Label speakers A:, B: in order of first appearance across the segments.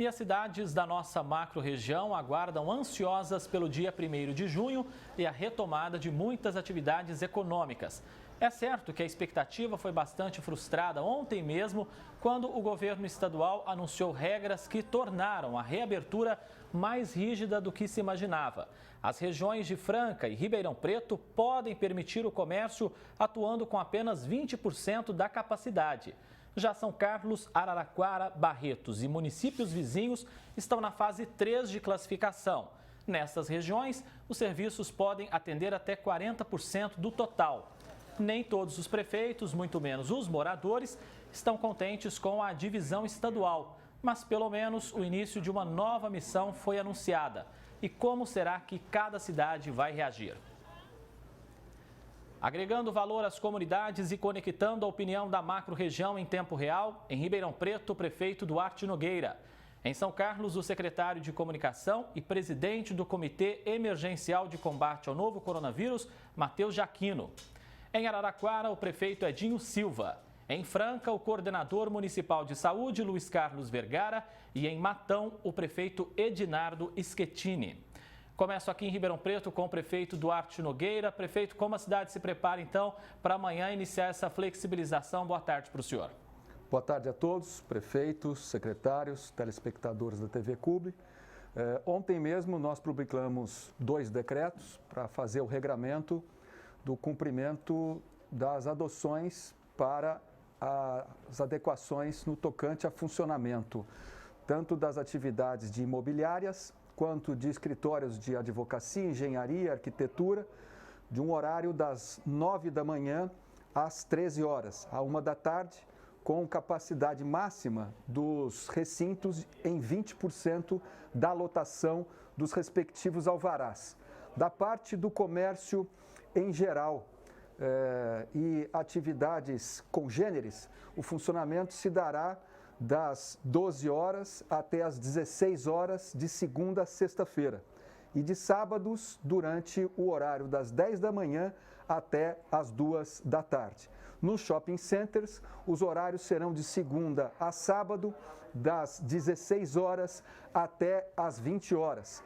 A: E as cidades da nossa macro-região aguardam ansiosas pelo dia 1º de junho e a retomada de muitas atividades econômicas. É certo que a expectativa foi bastante frustrada ontem mesmo, quando o governo estadual anunciou regras que tornaram a reabertura mais rígida do que se imaginava. As regiões de Franca e Ribeirão Preto podem permitir o comércio atuando com apenas 20% da capacidade. Já São Carlos, Araraquara, Barretos e municípios vizinhos estão na fase 3 de classificação. Nessas regiões, os serviços podem atender até 40% do total. Nem todos os prefeitos, muito menos os moradores, estão contentes com a divisão estadual, mas pelo menos o início de uma nova missão foi anunciada. E como será que cada cidade vai reagir? Agregando valor às comunidades e conectando a opinião da macro-região em tempo real, em Ribeirão Preto, o prefeito Duarte Nogueira. Em São Carlos, o secretário de Comunicação e presidente do Comitê Emergencial de Combate ao Novo Coronavírus, Matheus Jaquino. Em Araraquara, o prefeito Edinho Silva. Em Franca, o coordenador municipal de saúde, Luiz Carlos Vergara. E em Matão, o prefeito Edinardo Schettini. Começo aqui em Ribeirão Preto com o prefeito Duarte Nogueira. Prefeito, como a cidade se prepara então para amanhã iniciar essa flexibilização? Boa tarde para o senhor.
B: Boa tarde a todos, prefeitos, secretários, telespectadores da TV Cube. Ontem mesmo nós publicamos 2 decretos para fazer o regramento do cumprimento das adoções para as adequações no tocante a funcionamento, tanto das atividades de imobiliárias, quanto de escritórios de advocacia, engenharia, arquitetura, de um horário das 9 da manhã às 13 horas, à 1 da tarde, com capacidade máxima dos recintos em 20% da lotação dos respectivos alvarás. Da parte do comércio em geral e atividades congêneres, o funcionamento se dará das 12 horas até as 16 horas de segunda a sexta-feira e de sábados durante o horário das 10 da manhã até as 2 da tarde. Nos shopping centers, os horários serão de segunda a sábado, das 16 horas até as 20 horas,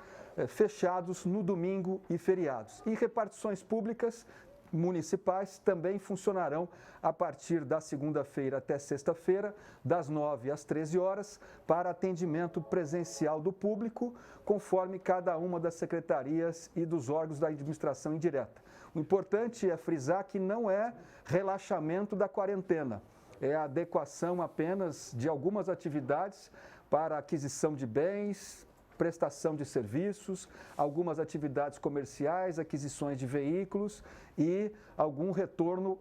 B: fechados no domingo e feriados. E repartições públicas municipais também funcionarão a partir da segunda-feira até sexta-feira, das 9 às 13 horas, para atendimento presencial do público, conforme cada uma das secretarias e dos órgãos da administração indireta. O importante é frisar que não é relaxamento da quarentena, é a adequação apenas de algumas atividades para aquisição de bens, prestação de serviços, algumas atividades comerciais, aquisições de veículos e algum retorno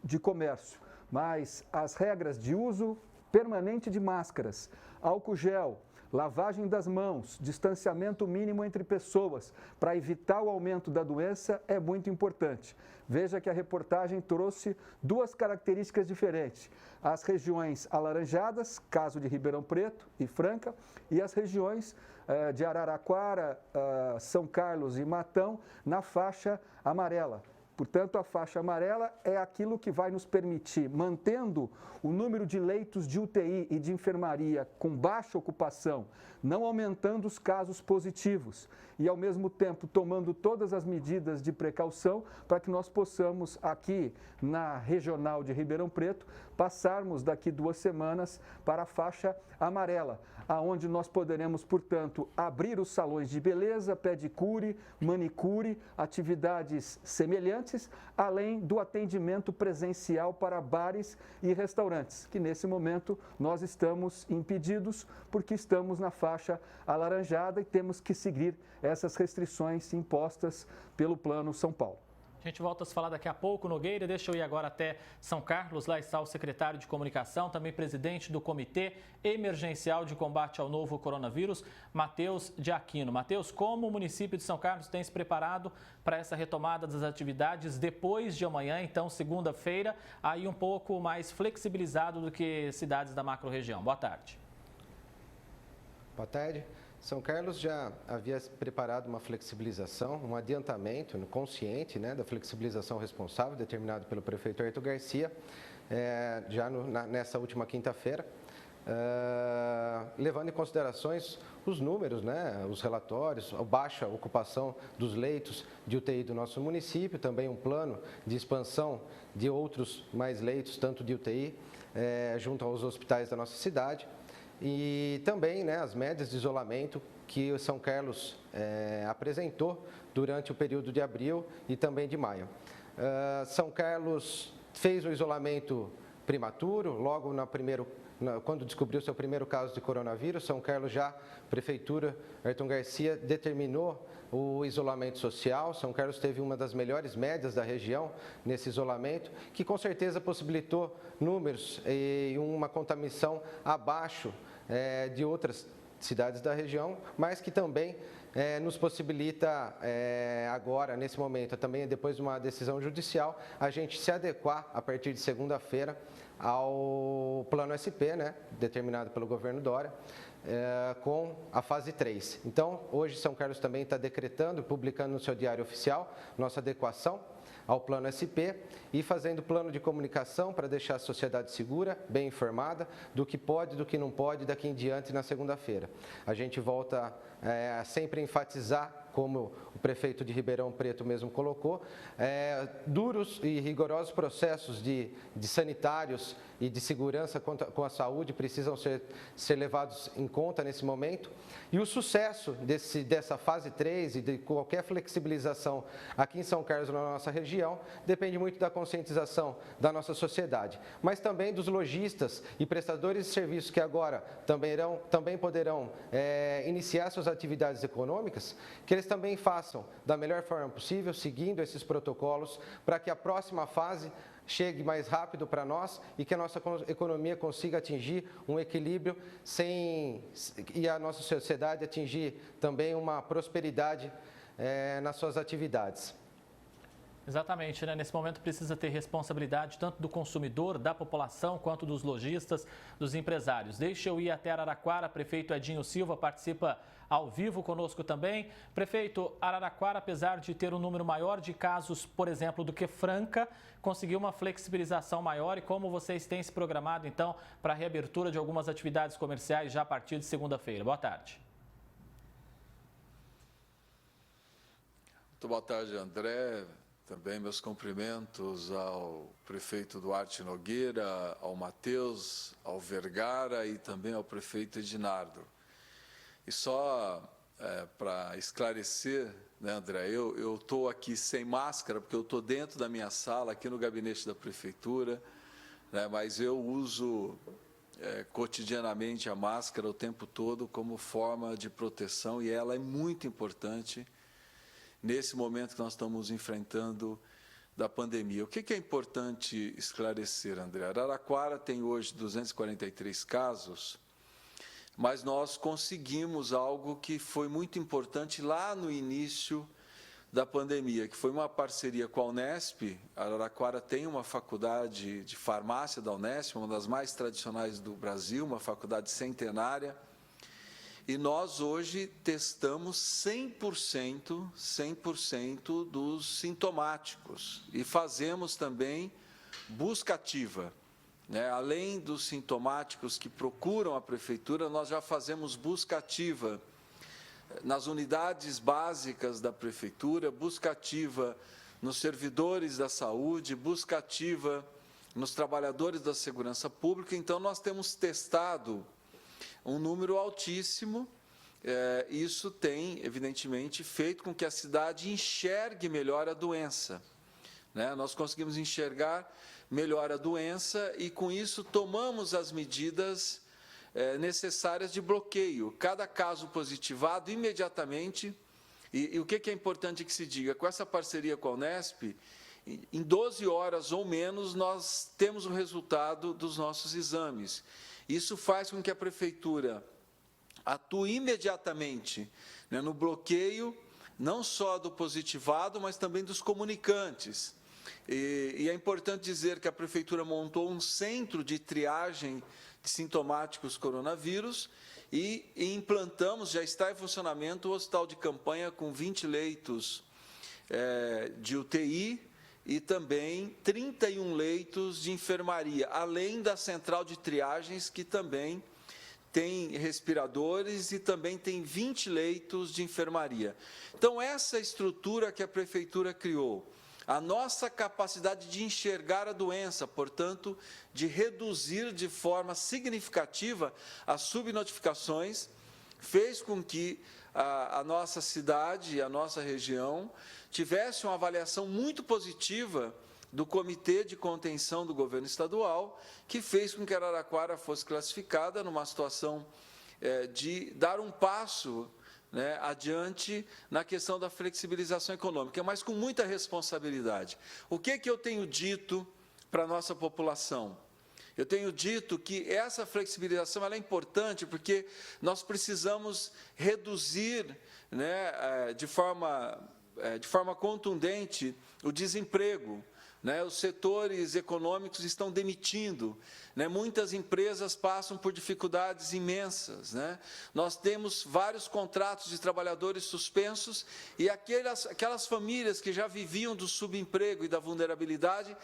B: de comércio. Mas as regras de uso permanente de máscaras, álcool gel, lavagem das mãos, distanciamento mínimo entre pessoas para evitar o aumento da doença é muito importante. Veja que a reportagem trouxe 2 características diferentes. As regiões alaranjadas, caso de Ribeirão Preto e Franca, e as regiões de Araraquara, São Carlos e Matão na faixa amarela. Portanto, a faixa amarela é aquilo que vai nos permitir, mantendo o número de leitos de UTI e de enfermaria com baixa ocupação, não aumentando os casos positivos e, ao mesmo tempo, tomando todas as medidas de precaução para que nós possamos, aqui na regional de Ribeirão Preto, passarmos daqui 2 semanas para a faixa amarela, aonde nós poderemos, portanto, abrir os salões de beleza, pedicure, manicure, atividades semelhantes, além do atendimento presencial para bares e restaurantes, que nesse momento nós estamos impedidos porque estamos na faixa alaranjada e temos que seguir essas restrições impostas pelo Plano São Paulo.
A: A gente volta a se falar daqui a pouco, Nogueira. Deixa eu ir agora até São Carlos. Lá está o secretário de Comunicação, também presidente do Comitê Emergencial de Combate ao Novo Coronavírus, Matheus Jaquino. Matheus, como o município de São Carlos tem se preparado para essa retomada das atividades depois de amanhã, então segunda-feira, aí um pouco mais flexibilizado do que cidades da macro-região? Boa tarde.
C: Boa tarde. São Carlos já havia preparado uma flexibilização, um adiantamento consciente, da flexibilização responsável, determinado pelo prefeito Arthur Garcia, nessa última quinta-feira. levando em considerações os números, né, os relatórios, a baixa ocupação dos leitos de UTI do nosso município, também um plano de expansão de outros mais leitos, tanto de UTI, junto aos hospitais da nossa cidade, e também, né, as médias de isolamento que o São Carlos apresentou durante o período de abril e também de maio. São Carlos fez o isolamento prematuro, logo quando descobriu seu primeiro caso de coronavírus. São Carlos Prefeitura, Ayrton Garcia, determinou o isolamento social. São Carlos teve uma das melhores médias da região nesse isolamento, que com certeza possibilitou números e uma contaminação abaixo de outras cidades da região, mas que também nos possibilita agora, nesse momento, também depois de uma decisão judicial, a gente se adequar a partir de segunda-feira ao plano SP, né, determinado pelo governo Dória, com a fase 3. Então, hoje São Carlos também está decretando, publicando no seu diário oficial, nossa adequação ao plano SP e fazendo plano de comunicação para deixar a sociedade segura, bem informada do que pode, do que não pode daqui em diante na segunda-feira. A gente volta a sempre enfatizar, como o prefeito de Ribeirão Preto mesmo colocou, duros e rigorosos processos de sanitários e de segurança com a saúde precisam ser levados em conta nesse momento. E o sucesso dessa fase 3 e de qualquer flexibilização aqui em São Carlos, na nossa região, depende muito da conscientização da nossa sociedade, mas também dos lojistas e prestadores de serviços que agora também poderão iniciar suas atividades econômicas, que eles também façam da melhor forma possível, seguindo esses protocolos, para que a próxima fase chegue mais rápido para nós e que a nossa economia consiga atingir um equilíbrio e a nossa sociedade atingir também uma prosperidade nas suas atividades.
A: Exatamente, né? Nesse momento precisa ter responsabilidade tanto do consumidor, da população, quanto dos lojistas, dos empresários. Deixa eu ir até Araraquara, prefeito Edinho Silva participa ao vivo conosco também. Prefeito, Araraquara, apesar de ter um número maior de casos, por exemplo, do que Franca, conseguiu uma flexibilização maior. E como vocês têm se programado, então, para a reabertura de algumas atividades comerciais já a partir de segunda-feira? Boa tarde.
D: Muito boa tarde, André. Também meus cumprimentos ao prefeito Duarte Nogueira, ao Matheus, ao Vergara e também ao prefeito Edinardo. E só para esclarecer, né, André, eu estou aqui sem máscara, porque eu estou dentro da minha sala, aqui no gabinete da prefeitura, né, mas eu uso cotidianamente a máscara o tempo todo como forma de proteção e ela é muito importante nesse momento que nós estamos enfrentando da pandemia. O que é importante esclarecer, André? Araraquara tem hoje 243 casos, mas nós conseguimos algo que foi muito importante lá no início da pandemia, que foi uma parceria com a Unesp. Araraquara tem uma faculdade de farmácia da Unesp, uma das mais tradicionais do Brasil, uma faculdade centenária. E nós hoje testamos 100% dos sintomáticos e fazemos também busca ativa, né? Além dos sintomáticos que procuram a prefeitura, nós já fazemos busca ativa nas unidades básicas da prefeitura, busca ativa nos servidores da saúde, busca ativa nos trabalhadores da segurança pública. Então, nós temos testado um número altíssimo. Isso tem, evidentemente, feito com que a cidade enxergue melhor a doença, né? Nós conseguimos enxergar melhor a doença e, com isso, tomamos as medidas necessárias de bloqueio. Cada caso positivado, imediatamente, e o que é importante que se diga, com essa parceria com a Unesp, em 12 horas ou menos, nós temos o resultado dos nossos exames. Isso faz com que a prefeitura atue imediatamente, né, no bloqueio, não só do positivado, mas também dos comunicantes. E é importante dizer que a prefeitura montou um centro de triagem de sintomáticos coronavírus e implantamos, já está em funcionamento, o hospital de campanha com 20 leitos de UTI, e também 31 leitos de enfermaria, além da central de triagens, que também tem respiradores e também tem 20 leitos de enfermaria. Então, essa estrutura que a Prefeitura criou, a nossa capacidade de enxergar a doença, portanto, de reduzir de forma significativa as subnotificações, fez com que a nossa cidade e a nossa região tivesse uma avaliação muito positiva do Comitê de Contenção do Governo Estadual, que fez com que Araraquara fosse classificada numa situação de dar um passo, né, adiante na questão da flexibilização econômica, mas com muita responsabilidade. O que eu tenho dito para a nossa população? Eu tenho dito que essa flexibilização ela é importante porque nós precisamos reduzir, né, de forma contundente o desemprego. Né, os setores econômicos estão demitindo, né, muitas empresas passam por dificuldades imensas. Né, nós temos vários contratos de trabalhadores suspensos e aquelas famílias que já viviam do subemprego e da vulnerabilidade,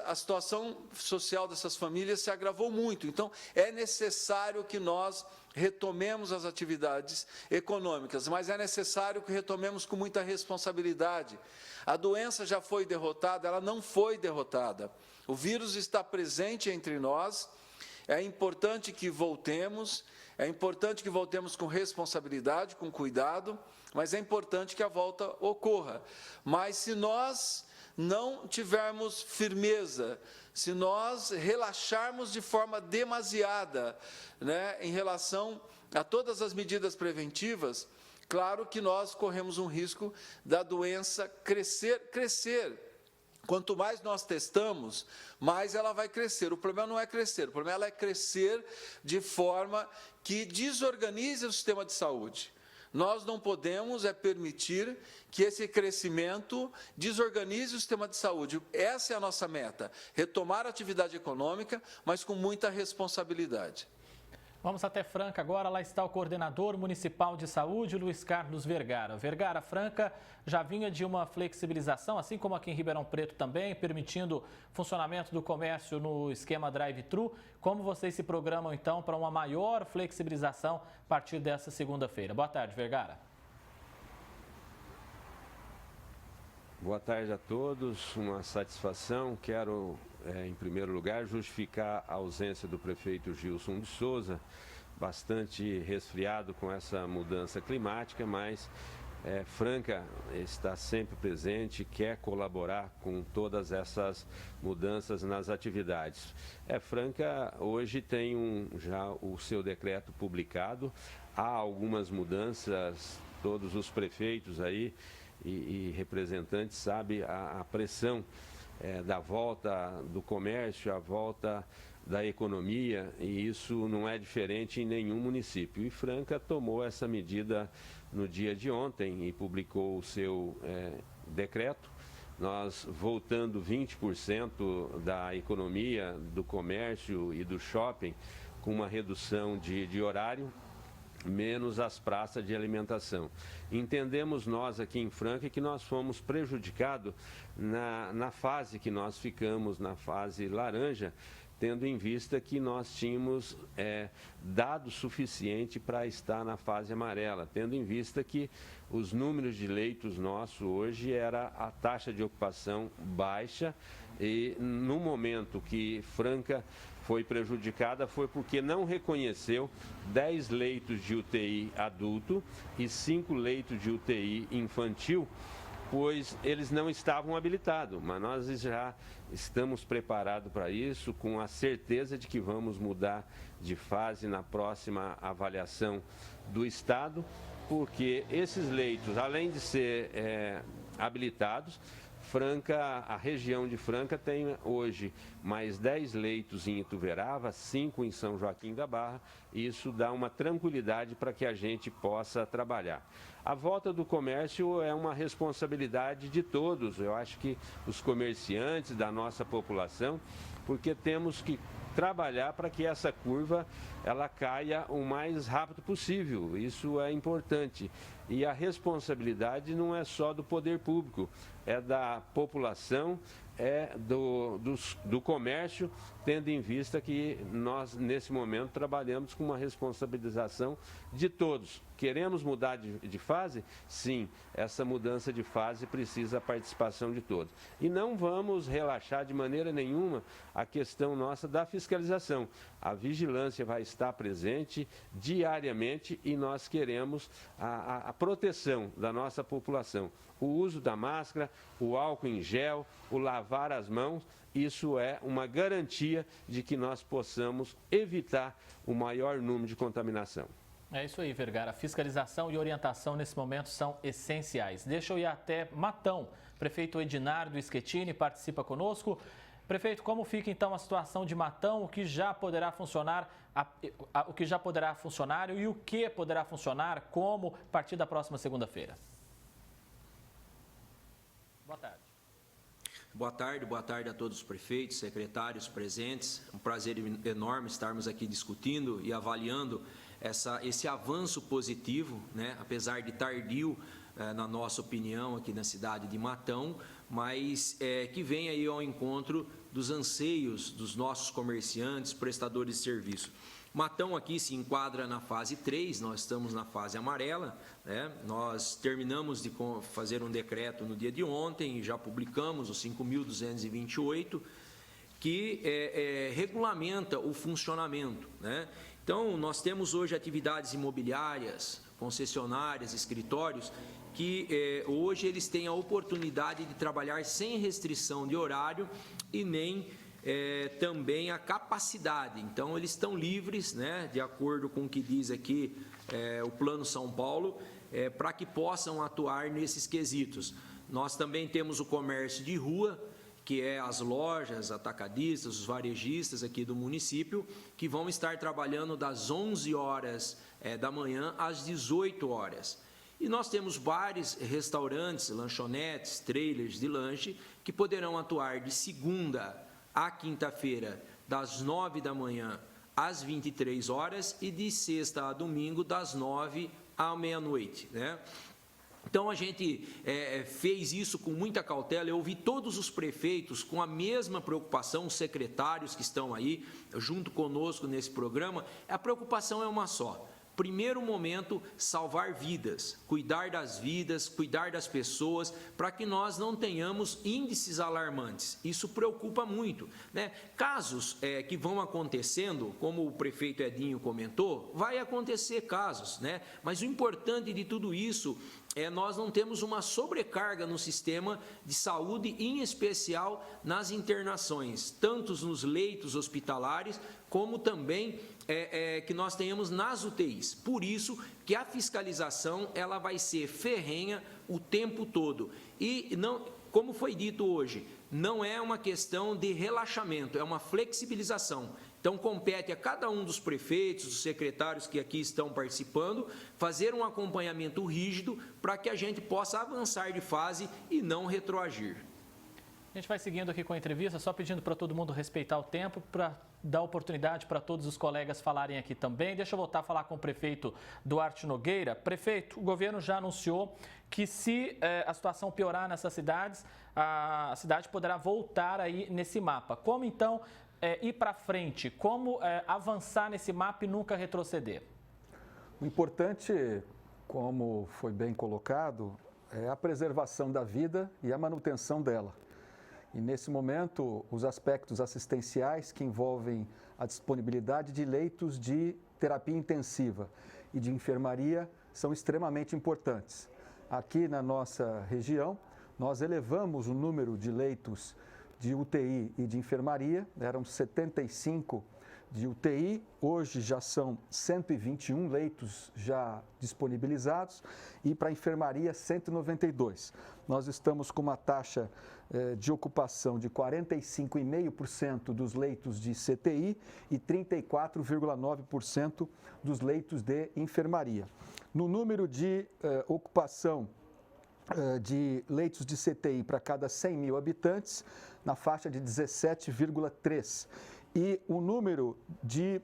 D: a situação social dessas famílias se agravou muito. Então, é necessário que nós retomemos as atividades econômicas, mas é necessário que retomemos com muita responsabilidade. A doença já foi derrotada, ela não foi derrotada. O vírus está presente entre nós, é importante que voltemos com responsabilidade, com cuidado, mas é importante que a volta ocorra. Mas se nós não tivermos firmeza, se nós relaxarmos de forma demasiada, né, em relação a todas as medidas preventivas, claro que nós corremos um risco da doença crescer. Quanto mais nós testamos, mais ela vai crescer. O problema não é crescer, o problema é crescer de forma que desorganize o sistema de saúde. Nós não podemos permitir que esse crescimento desorganize o sistema de saúde. Essa é a nossa meta, retomar a atividade econômica, mas com muita responsabilidade.
A: Vamos até Franca agora, lá está o coordenador municipal de saúde, Luiz Carlos Vergara. Vergara, Franca já vinha de uma flexibilização, assim como aqui em Ribeirão Preto também, permitindo funcionamento do comércio no esquema drive-thru. Como vocês se programam, então, para uma maior flexibilização a partir dessa segunda-feira? Boa tarde, Vergara.
E: Boa tarde a todos, uma satisfação. Quero, em primeiro lugar, justificar a ausência do prefeito Gilson de Souza, bastante resfriado com essa mudança climática, mas Franca está sempre presente, quer colaborar com todas essas mudanças nas atividades. Franca hoje tem já o seu decreto publicado, há algumas mudanças, todos os prefeitos aí e representantes sabem a pressão da volta do comércio, a volta da economia, e isso não é diferente em nenhum município. E Franca tomou essa medida no dia de ontem e publicou o seu decreto. Nós voltando 20% da economia, do comércio e do shopping, com uma redução de horário, menos as praças de alimentação. Entendemos nós aqui em Franca que nós fomos prejudicados na fase que nós ficamos, na fase laranja, tendo em vista que nós tínhamos dado suficiente para estar na fase amarela, tendo em vista que os números de leitos nossos hoje era a taxa de ocupação baixa, e no momento que Franca foi prejudicada foi porque não reconheceu 10 leitos de UTI adulto e 5 leitos de UTI infantil, pois eles não estavam habilitados, mas nós já estamos preparados para isso, com a certeza de que vamos mudar de fase na próxima avaliação do Estado, porque esses leitos, além de ser habilitados, Franca, a região de Franca tem hoje mais 10 leitos em Ituverava, 5 em São Joaquim da Barra, e isso dá uma tranquilidade para que a gente possa trabalhar. A volta do comércio é uma responsabilidade de todos, eu acho que os comerciantes, da nossa população, porque temos que trabalhar para que essa curva ela caia o mais rápido possível, isso é importante. E a responsabilidade não é só do poder público, é da população, é do comércio, tendo em vista que nós, nesse momento, trabalhamos com uma responsabilização de todos. Queremos mudar de fase? Sim, essa mudança de fase precisa da participação de todos. E não vamos relaxar de maneira nenhuma a questão nossa da fiscalização. A vigilância vai estar presente diariamente e nós queremos a proteção da nossa população. O uso da máscara, o álcool em gel, o lavar as mãos, isso é uma garantia de que nós possamos evitar o maior número de contaminação.
A: É isso aí, Vergara. Fiscalização e orientação nesse momento são essenciais. Deixa eu ir até Matão. Prefeito Edinardo Schettini participa conosco. Prefeito, como fica então a situação de Matão? O que já poderá funcionar, o que já poderá funcionar e o que poderá funcionar como a partir da próxima segunda-feira? Boa tarde.
F: Boa tarde a todos os prefeitos, secretários presentes. Um prazer enorme estarmos aqui discutindo e avaliando esse avanço positivo, né? Apesar de tardio, na nossa opinião, aqui na cidade de Matão, mas que vem aí ao encontro dos anseios dos nossos comerciantes, prestadores de serviço. Matão aqui se enquadra na fase 3, nós estamos na fase amarela, né? Nós terminamos de fazer um decreto no dia de ontem e já publicamos o 5.228, que regulamenta o funcionamento, né? Então, nós temos hoje atividades imobiliárias, concessionárias, escritórios, que hoje eles têm a oportunidade de trabalhar sem restrição de horário e nem também a capacidade. Então, eles estão livres, né, de acordo com o que diz aqui o Plano São Paulo, para que possam atuar nesses quesitos. Nós também temos o comércio de rua, que é as lojas, atacadistas, os varejistas aqui do município, que vão estar trabalhando das 11 horas da manhã às 18 horas. E nós temos bares, restaurantes, lanchonetes, trailers de lanche, que poderão atuar de segunda à quinta-feira, das 9 da manhã às 23 horas e de sexta a domingo, das 9 à meia-noite, né? Então, a gente fez isso com muita cautela. Eu ouvi todos os prefeitos com a mesma preocupação, os secretários que estão aí junto conosco nesse programa. A preocupação é uma só. Primeiro momento, salvar vidas, cuidar das vidas, cuidar das pessoas, para que nós não tenhamos índices alarmantes. Isso preocupa muito, né? Casos que vão acontecendo, como o prefeito Edinho comentou, vai acontecer casos, né? Mas o importante de tudo isso nós não temos uma sobrecarga no sistema de saúde, em especial nas internações, tanto nos leitos hospitalares, como também que nós tenhamos nas UTIs. Por isso que a fiscalização ela vai ser ferrenha o tempo todo. E, não, como foi dito hoje, não é uma questão de relaxamento, é uma flexibilização. Então, compete a cada um dos prefeitos, dos secretários que aqui estão participando, fazer um acompanhamento rígido para que a gente possa avançar de fase e não retroagir.
A: A gente vai seguindo aqui com a entrevista, só pedindo para todo mundo respeitar o tempo, para dar oportunidade para todos os colegas falarem aqui também. Deixa eu voltar a falar com o prefeito Duarte Nogueira. Prefeito, o governo já anunciou que se a situação piorar nessas cidades, a cidade poderá voltar aí nesse mapa. Como então ir para frente? Como avançar nesse mapa e nunca retroceder?
B: O importante, como foi bem colocado, é a preservação da vida e a manutenção dela. E, nesse momento, os aspectos assistenciais que envolvem a disponibilidade de leitos de terapia intensiva e de enfermaria são extremamente importantes. Aqui na nossa região, nós elevamos o número de leitos de UTI e de enfermaria, eram 75 de UTI, hoje já são 121 leitos já disponibilizados e para a enfermaria 192. Nós estamos com uma taxa de ocupação de 45,5% dos leitos de CTI e 34,9% dos leitos de enfermaria. No número de ocupação de leitos de CTI para cada 100 mil habitantes, na faixa de 17,3%. E o número de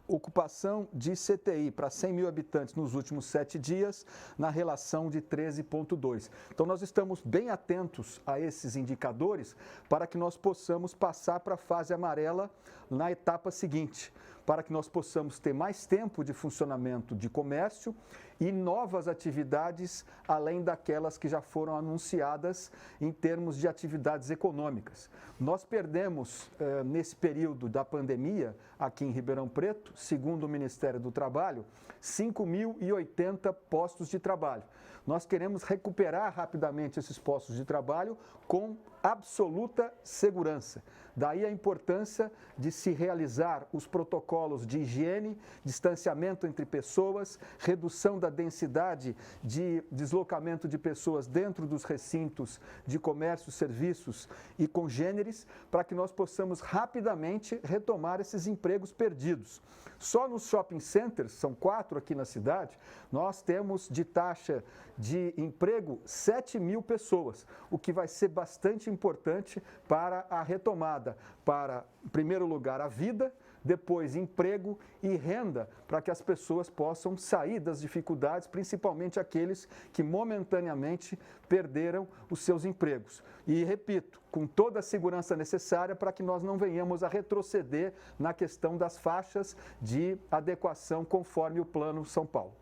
B: ocupação de CTI para 100 mil habitantes nos últimos 7 dias, na relação de 13,2. Então, nós estamos bem atentos a esses indicadores para que nós possamos passar para a fase amarela na etapa seguinte, para que nós possamos ter mais tempo de funcionamento de comércio e novas atividades, além daquelas que já foram anunciadas em termos de atividades econômicas. Nós perdemos, nesse período da pandemia, aqui em Ribeirão Preto, segundo o Ministério do Trabalho, 5.080 postos de trabalho. Nós queremos recuperar rapidamente esses postos de trabalho com absoluta segurança. Daí a importância de se realizar os protocolos de higiene, distanciamento entre pessoas, redução da densidade de deslocamento de pessoas dentro dos recintos de comércio, serviços e congêneres, para que nós possamos rapidamente retomar esses empregos perdidos. Só nos shopping centers, são 4 aqui na cidade, nós temos de taxa de emprego 7 mil pessoas, o que vai ser bastante importante para a retomada, para, em primeiro lugar, a vida, depois emprego e renda, para que as pessoas possam sair das dificuldades, principalmente aqueles que momentaneamente perderam os seus empregos. E, repito, com toda a segurança necessária para que nós não venhamos a retroceder na questão das faixas de adequação conforme o Plano São Paulo.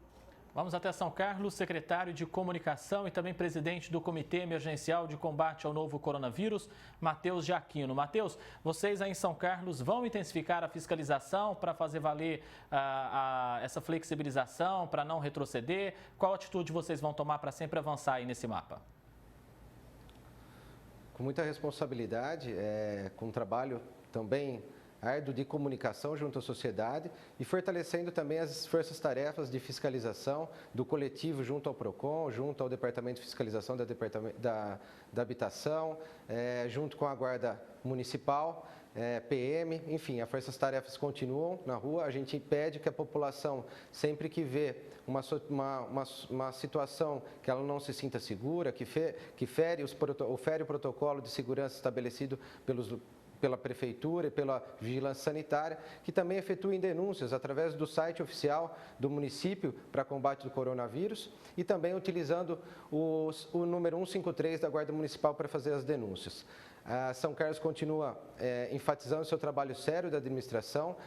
A: Vamos até São Carlos, secretário de Comunicação e também presidente do Comitê Emergencial de Combate ao Novo Coronavírus, Matheus Giacchino. Matheus, vocês aí em São Carlos vão intensificar a fiscalização para fazer valer essa flexibilização, para não retroceder? Qual atitude vocês vão tomar para sempre avançar aí nesse mapa?
C: Com muita responsabilidade, com um trabalho também árduo de comunicação junto à sociedade e fortalecendo também as forças-tarefas de fiscalização do coletivo junto ao PROCON, junto ao Departamento de Fiscalização da Habitação, junto com a Guarda Municipal, PM, enfim, as forças-tarefas continuam na rua. A gente pede que a população, sempre que vê uma situação que ela não se sinta segura, que fere o protocolo de segurança estabelecido pela Prefeitura e pela Vigilância Sanitária, que também efetuem denúncias através do site oficial do município para combate do coronavírus e também utilizando o número 153 da Guarda Municipal para fazer as denúncias. A São Carlos continua enfatizando o seu trabalho sério da administração,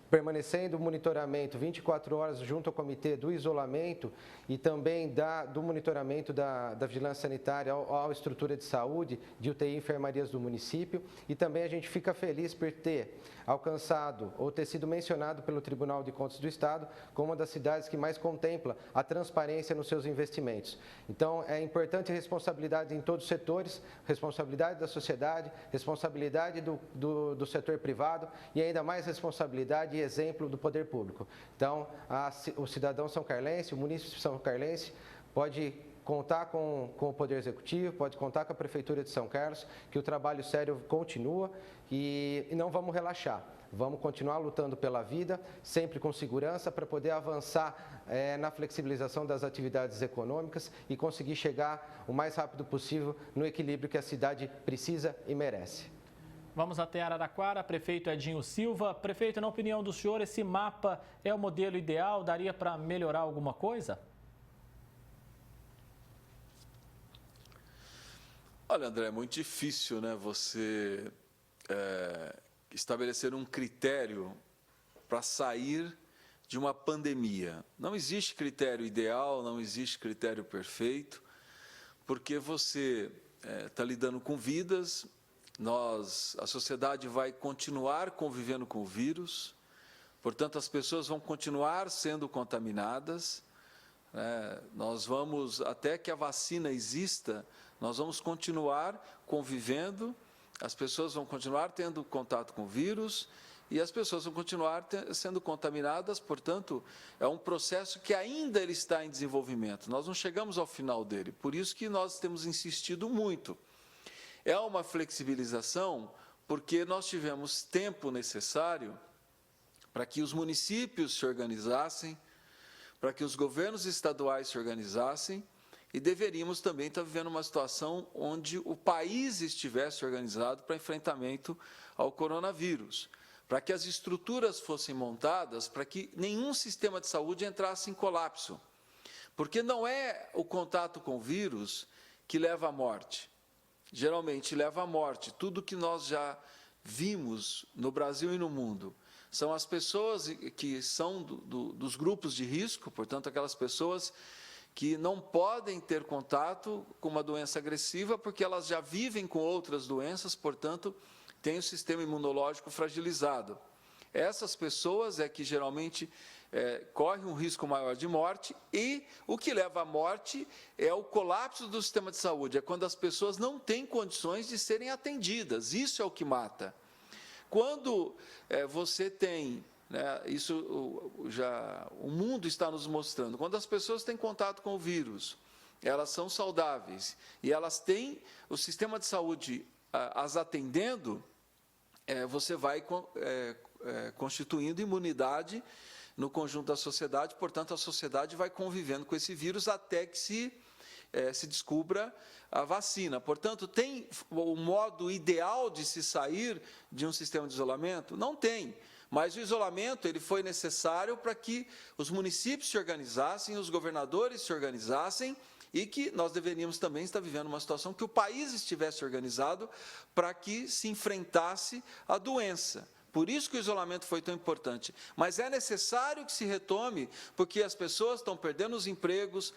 C: permanecendo o monitoramento 24 horas junto ao Comitê do Isolamento e também do monitoramento da Vigilância Sanitária à estrutura de saúde, de UTI e enfermarias do município. E também a gente fica feliz por ter alcançado ou ter sido mencionado pelo Tribunal de Contas do Estado como uma das cidades que mais contempla a transparência nos seus investimentos. Então, é importante a responsabilidade em todos os setores, responsabilidade da sociedade, responsabilidade do setor privado e ainda mais responsabilidade e exemplo do poder público. Então, o cidadão são-carlense, o município são-carlense pode contar com o Poder Executivo, pode contar com a Prefeitura de São Carlos, que o trabalho sério continua e não vamos relaxar. Vamos continuar lutando pela vida, sempre com segurança, para poder avançar na flexibilização das atividades econômicas e conseguir chegar o mais rápido possível no equilíbrio que a cidade precisa e merece.
A: Vamos até Araraquara, prefeito Edinho Silva. Prefeito, na opinião do senhor, esse mapa é o modelo ideal? Daria para melhorar alguma coisa?
D: Olha, André, é muito difícil, né, você estabelecer um critério para sair de uma pandemia. Não existe critério ideal, não existe critério perfeito, porque você está lidando com vidas. A sociedade vai continuar convivendo com o vírus, portanto, as pessoas vão continuar sendo contaminadas. Nós vamos, até que a vacina exista, nós vamos continuar convivendo, as pessoas vão continuar tendo contato com o vírus e as pessoas vão continuar sendo contaminadas, portanto, é um processo que ainda ele está em desenvolvimento. Nós não chegamos ao final dele, por isso que nós temos insistido muito. É uma flexibilização porque nós tivemos tempo necessário para que os municípios se organizassem, para que os governos estaduais se organizassem e deveríamos também estar vivendo uma situação onde o país estivesse organizado para enfrentamento ao coronavírus. para que as estruturas fossem montadas, para que nenhum sistema de saúde entrasse em colapso. Porque não é o contato com o vírus que leva à morte. Geralmente leva à morte. Tudo que nós já vimos no Brasil e no mundo são as pessoas que são dos grupos de risco, portanto, aquelas pessoas que não podem ter contato com uma doença agressiva porque elas já vivem com outras doenças, portanto, têm o sistema imunológico fragilizado. Essas pessoas é que geralmente correm um risco maior de morte, e o que leva à morte é o colapso do sistema de saúde, é quando as pessoas não têm condições de serem atendidas, isso é o que mata. Quando você tem, né, isso o mundo está nos mostrando, quando as pessoas têm contato com o vírus, elas são saudáveis e elas têm o sistema de saúde as atendendo, você vai constituindo imunidade no conjunto da sociedade, portanto, a sociedade vai convivendo com esse vírus até que se descubra a vacina. Portanto, tem o modo ideal de se sair de um sistema de isolamento? Não tem, mas o isolamento ele foi necessário para que os municípios se organizassem, os governadores se organizassem, e que nós deveríamos também estar vivendo uma situação que o país estivesse organizado para que se enfrentasse a doença. Por isso que o isolamento foi tão importante. Mas é necessário que se retome, porque as pessoas estão perdendo os empregos,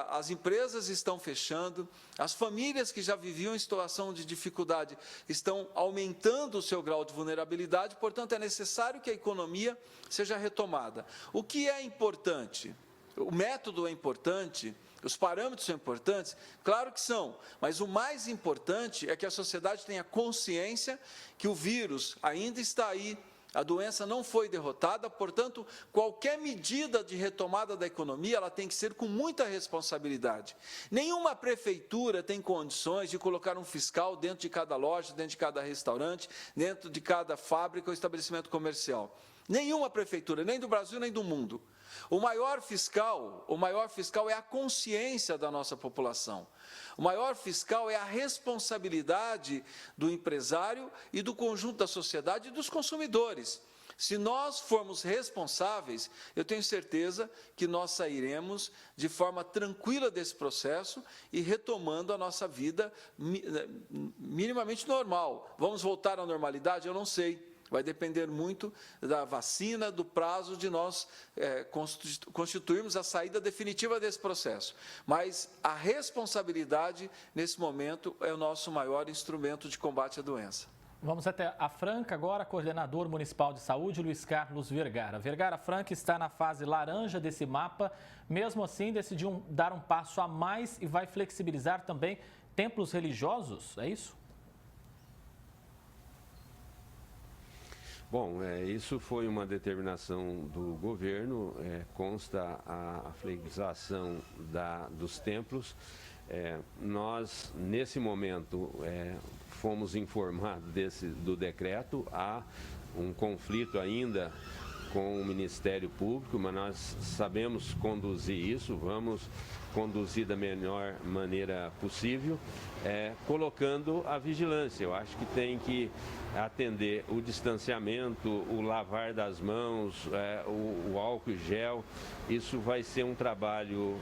D: as empresas estão fechando, as famílias que já viviam em situação de dificuldade estão aumentando o seu grau de vulnerabilidade, portanto, é necessário que a economia seja retomada. O que é importante? O método é importante, os parâmetros são importantes? Claro que são, mas o mais importante é que a sociedade tenha consciência que o vírus ainda está aí, a doença não foi derrotada, portanto, qualquer medida de retomada da economia, ela tem que ser com muita responsabilidade. Nenhuma prefeitura tem condições de colocar um fiscal dentro de cada loja, dentro de cada restaurante, dentro de cada fábrica ou estabelecimento comercial. Nenhuma prefeitura, nem do Brasil, nem do mundo. O maior fiscal é a consciência da nossa população. O maior fiscal é a responsabilidade do empresário e do conjunto da sociedade e dos consumidores. Se nós formos responsáveis, eu tenho certeza que nós sairemos de forma tranquila desse processo e retomando a nossa vida minimamente normal. Vamos voltar à normalidade? Eu não sei. Vai depender muito da vacina, do prazo de nós constituirmos a saída definitiva desse processo. Mas a responsabilidade, nesse momento, é o nosso maior instrumento de combate à doença.
A: Vamos até a Franca agora, coordenador municipal de saúde, Luiz Carlos Vergara. Vergara, Franca está na fase laranja desse mapa, mesmo assim decidiu dar um passo a mais e vai flexibilizar também templos religiosos, é isso?
E: Bom, isso foi uma determinação do governo, consta a flexibilização dos templos. Nós, nesse momento, fomos informados do decreto, há um conflito ainda com o Ministério Público, mas nós sabemos conduzir isso, vamos conduzir da melhor maneira possível, colocando a vigilância. Eu acho que tem que atender o distanciamento, o lavar das mãos, o álcool gel. Isso vai ser um trabalho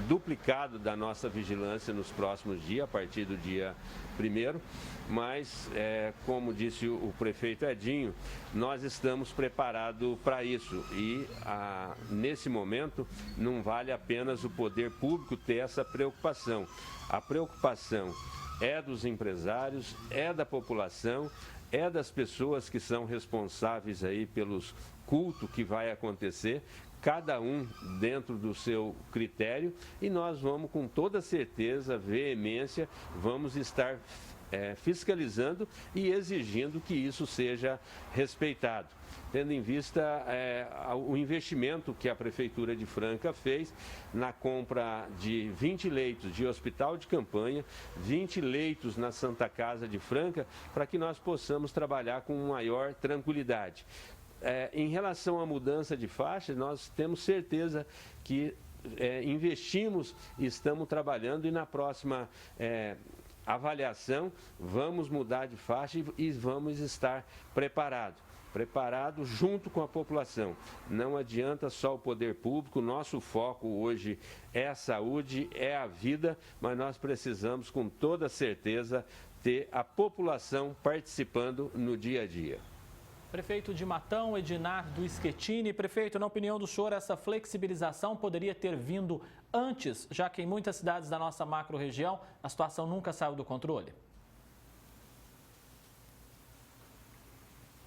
E: duplicado da nossa vigilância nos próximos dias, a partir do dia 1º, mas, como disse o prefeito Edinho, nós estamos preparados para isso e, nesse momento, não vale apenas o poder público ter essa preocupação. A preocupação é dos empresários, é da população, é das pessoas que são responsáveis aí pelos cultos que vai acontecer, cada um dentro do seu critério, e nós vamos com toda certeza, veemência, vamos estar fiscalizando e exigindo que isso seja respeitado. Tendo em vista o investimento que a Prefeitura de Franca fez na compra de 20 leitos de hospital de campanha, 20 leitos na Santa Casa de Franca, para que nós possamos trabalhar com maior tranquilidade. Em relação à mudança de faixa, nós temos certeza que investimos, estamos trabalhando e na próxima avaliação vamos mudar de faixa e vamos estar preparados. preparado junto com a população. Não adianta só o poder público, nosso foco hoje é a saúde, é a vida, mas nós precisamos com toda certeza ter a população participando no dia a dia.
A: Prefeito de Matão, Edinardo Schettini. Prefeito, na opinião do senhor, essa flexibilização poderia ter vindo antes, já que em muitas cidades da nossa macro-região a situação nunca saiu do controle?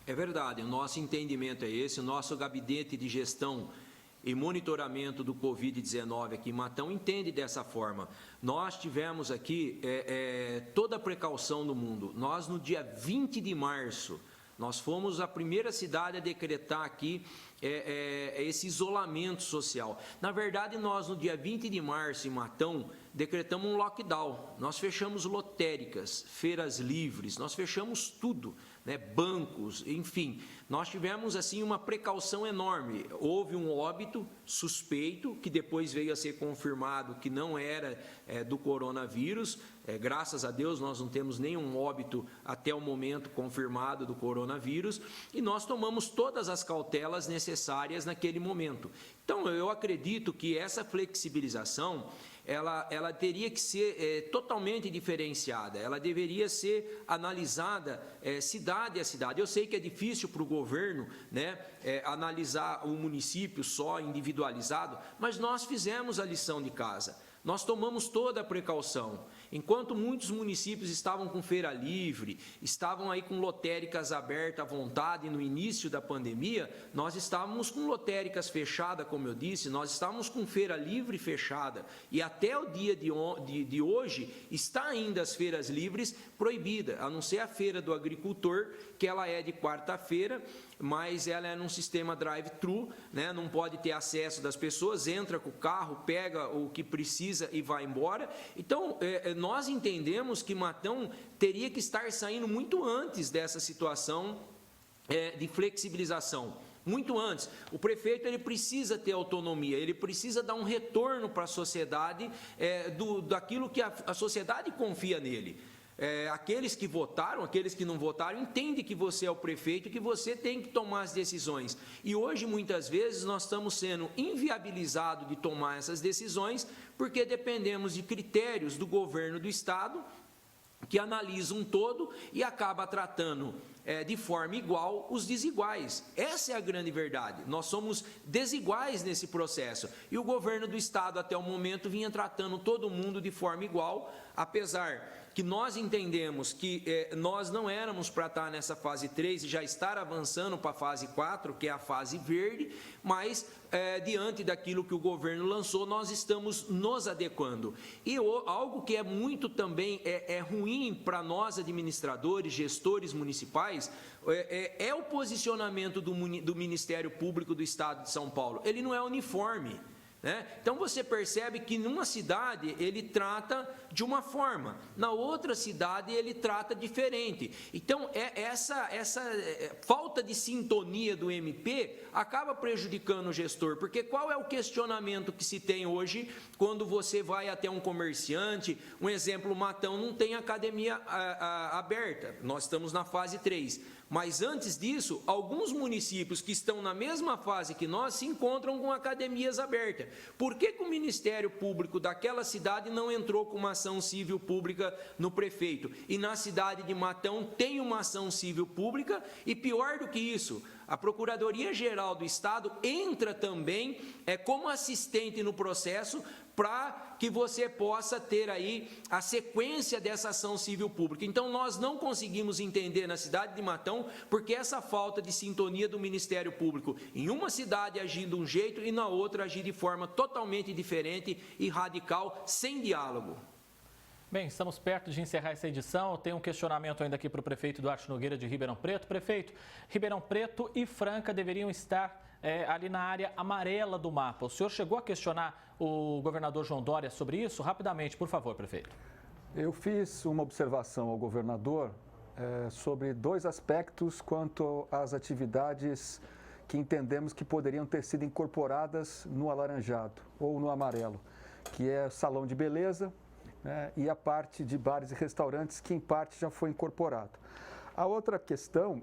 F: É verdade, o nosso entendimento é esse, o nosso gabinete de gestão e monitoramento do Covid-19 aqui em Matão entende dessa forma. Nós tivemos aqui toda a precaução do mundo. Nós, no dia 20 de março, nós fomos a primeira cidade a decretar aqui esse isolamento social. Na verdade, nós, no dia 20 de março, em Matão, decretamos um lockdown. Nós fechamos lotéricas, feiras livres, nós fechamos tudo, né? Bancos, enfim. Nós tivemos, assim, uma precaução enorme. Houve um óbito suspeito, que depois veio a ser confirmado que não era do coronavírus. Graças a Deus, nós não temos nenhum óbito até o momento confirmado do coronavírus. E nós tomamos todas as cautelas necessárias naquele momento. Então, eu acredito que essa flexibilização, ela teria que ser totalmente diferenciada, ela deveria ser analisada cidade a cidade. Eu sei que é difícil para o governo, né, analisar o município só individualizado, mas nós fizemos a lição de casa. Nós tomamos toda a precaução. Enquanto muitos municípios estavam com feira livre, estavam aí com lotéricas abertas à vontade no início da pandemia, nós estávamos com lotéricas fechadas, como eu disse, nós estávamos com feira livre fechada. E até o dia de hoje, está ainda as feiras livres proibidas, a não ser a feira do agricultor, que ela é de quarta-feira, mas ela é num sistema drive-thru, né? Não pode ter acesso das pessoas, entra com o carro, pega o que precisa e vai embora. Então, nós entendemos que Matão teria que estar saindo muito antes dessa situação de flexibilização. Muito antes. O prefeito ele precisa ter autonomia, ele precisa dar um retorno para a sociedade daquilo que a sociedade confia nele. Aqueles que votaram, aqueles que não votaram, entendem que você é o prefeito e que você tem que tomar as decisões. E hoje, muitas vezes, nós estamos sendo inviabilizados de tomar essas decisões porque dependemos de critérios do governo do Estado que analisa um todo e acaba tratando de forma igual os desiguais. Essa é a grande verdade. Nós somos desiguais nesse processo. E o governo do Estado, até o momento, vinha tratando todo mundo de forma igual, apesar que nós entendemos que nós não éramos para estar nessa fase 3 e já estar avançando para a fase 4, que é a fase verde, mas diante daquilo que o governo lançou, nós estamos nos adequando. E algo que é muito também ruim para nós administradores, gestores municipais, é o posicionamento do Ministério Público do Estado de São Paulo. Ele não é uniforme. Então, você percebe que numa cidade ele trata de uma forma, na outra cidade ele trata diferente. Então, essa falta de sintonia do MP acaba prejudicando o gestor, porque qual é o questionamento que se tem hoje quando você vai até um comerciante? Um exemplo, Matão não tem academia aberta, nós estamos na fase 3. Mas antes disso, alguns municípios que estão na mesma fase que nós se encontram com academias abertas. Por que o Ministério Público daquela cidade não entrou com uma ação civil pública no prefeito? E na cidade de Matão tem uma ação civil pública e pior do que isso, a Procuradoria-Geral do Estado entra também como assistente no processo para que você possa ter aí a sequência dessa ação civil pública. Então, nós não conseguimos entender na cidade de Matão porque essa falta de sintonia do Ministério Público em uma cidade agir de um jeito e na outra agir de forma totalmente diferente e radical, sem diálogo.
A: Bem, estamos perto de encerrar essa edição. Eu tenho um questionamento ainda aqui para o prefeito Duarte Nogueira de Ribeirão Preto. Prefeito, Ribeirão Preto e Franca deveriam estar ali na área amarela do mapa. O senhor chegou a questionar o governador João Dória sobre isso? Rapidamente, por favor, prefeito.
B: Eu fiz uma observação ao governador sobre dois aspectos quanto às atividades que entendemos que poderiam ter sido incorporadas no alaranjado ou no amarelo, que é salão de beleza, e a parte de bares e restaurantes, que em parte já foi incorporado. A outra questão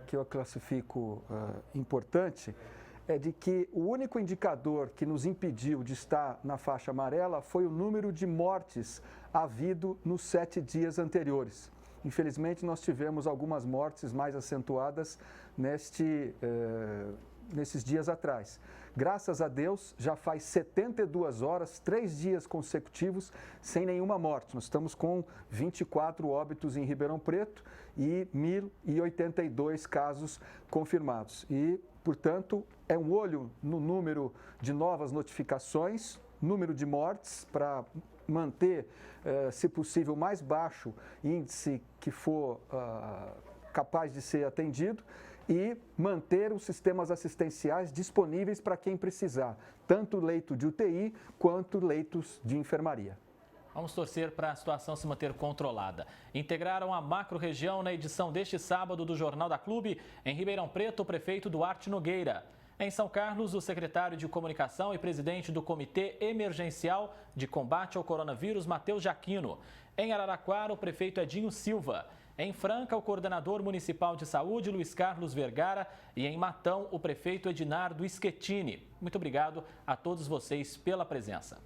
B: que eu classifico importante é de que o único indicador que nos impediu de estar na faixa amarela foi o número de mortes havido nos 7 dias anteriores. Infelizmente, nós tivemos algumas mortes mais acentuadas nesses dias atrás. Graças a Deus, já faz 72 horas, 3 dias consecutivos, sem nenhuma morte. Nós estamos com 24 óbitos em Ribeirão Preto e 1.082 casos confirmados. E, portanto, é um olho no número de novas notificações, número de mortes, para manter, se possível, o mais baixo índice que for capaz de ser atendido, e manter os sistemas assistenciais disponíveis para quem precisar, tanto leito de UTI quanto leitos de enfermaria.
A: Vamos torcer para a situação se manter controlada. Integraram a macro-região na edição deste sábado do Jornal da Clube, em Ribeirão Preto, o prefeito Duarte Nogueira. Em São Carlos, o secretário de Comunicação e presidente do Comitê Emergencial de Combate ao Coronavírus, Matheus Jaquino. Em Araraquara, o prefeito Edinho Silva. Em Franca, o coordenador municipal de saúde, Luiz Carlos Vergara. E em Matão, o prefeito Edinardo Schettini. Muito obrigado a todos vocês pela presença.